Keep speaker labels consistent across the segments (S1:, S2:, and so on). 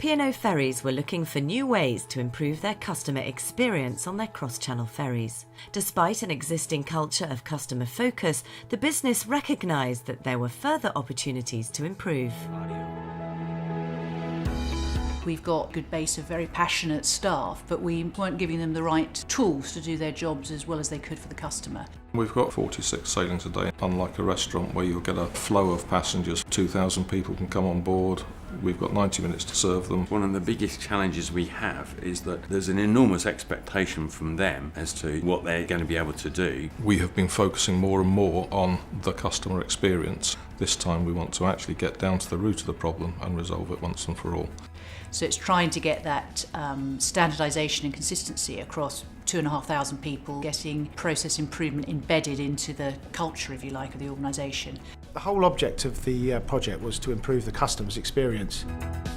S1: P&O Ferries were looking for new ways to improve their customer experience on their cross-channel ferries. Despite an existing culture of customer focus, the business recognised that there were further opportunities to improve.
S2: We've got a good base of very passionate staff, but we weren't giving them the right tools to do their jobs as well as they could for the customer.
S3: We've got 46 sailings a day. Unlike a restaurant where you'll get a flow of passengers, 2,000 people can come on board. We've got 90 minutes to serve them.
S4: One of the biggest challenges we have is that there's an enormous expectation from them as to what they're going to be able to do.
S3: We have been focusing more and more on the customer experience. This time we want to actually get down to the root of the problem and resolve it once and for all.
S2: So it's trying to get that standardisation and consistency across 2,500 people, getting process improvement embedded into the culture, if you like, of the organisation.
S5: The whole object of the project was to improve the customer's experience.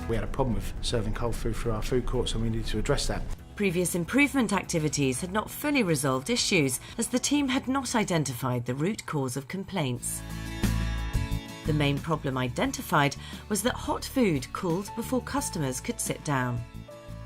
S5: We had a problem with serving cold food through our food courts and we needed to address that.
S1: Previous improvement activities had not fully resolved issues, as the team had not identified the root cause of complaints. The main problem identified was that hot food cooled before customers could sit down.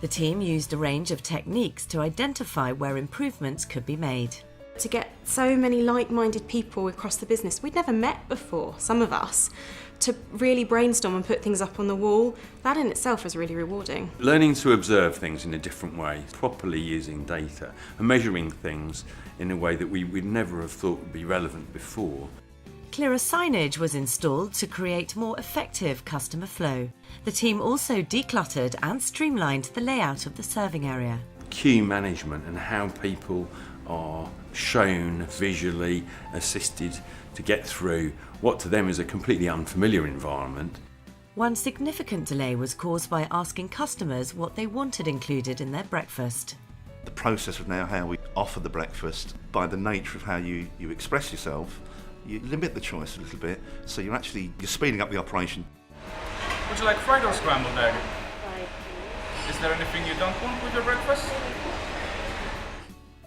S1: The team used a range of techniques to identify where improvements could be made.
S6: To get so many like-minded people across the business we'd never met before, some of us, to really brainstorm and put things up on the wall, that in itself was really rewarding.
S4: Learning to observe things in a different way, properly using data and measuring things in a way that we would never have thought would be relevant before.
S1: Clearer signage was installed to create more effective customer flow. The team also decluttered and streamlined the layout of the serving area.
S4: Queue management and how people are shown, visually assisted to get through what to them is a completely unfamiliar environment.
S1: One significant delay was caused by asking customers what they wanted included in their breakfast.
S7: The process of now how we offer the breakfast, by the nature of how you express yourself, you limit the choice a little bit, so you're speeding up the operation.
S8: Would you like fried or scrambled egg? Is there anything you don't want with your breakfast?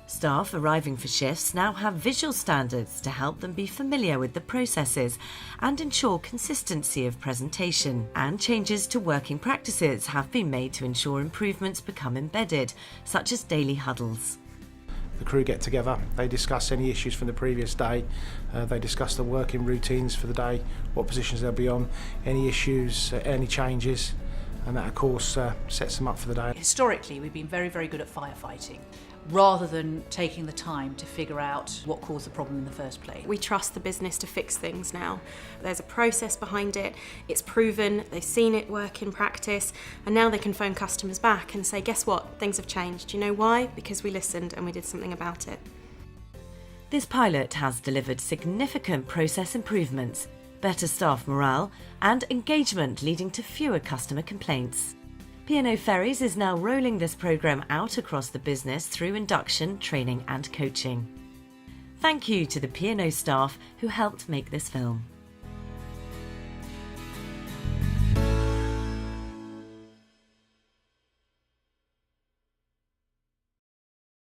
S1: Staff arriving for shifts now have visual standards to help them be familiar with the processes and ensure consistency of presentation. And changes to working practices have been made to ensure improvements become embedded, such as daily huddles.
S5: The crew get together, they discuss any issues from the previous day, they discuss the working routines for the day, what positions they'll be on, any issues, any changes, and that of course sets them up for the day.
S2: Historically, we've been very, very good at firefighting, rather than taking the time to figure out what caused the problem in the first place.
S6: We trust the business to fix things now. There's a process behind it, it's proven, they've seen it work in practice, and now they can phone customers back and say, guess what, things have changed. Do you know why? Because we listened and we did something about it.
S1: This pilot has delivered significant process improvements, better staff morale, and engagement, leading to fewer customer complaints. P&O Ferries is now rolling this programme out across the business through induction, training and coaching. Thank you to the P&O staff who helped make this film.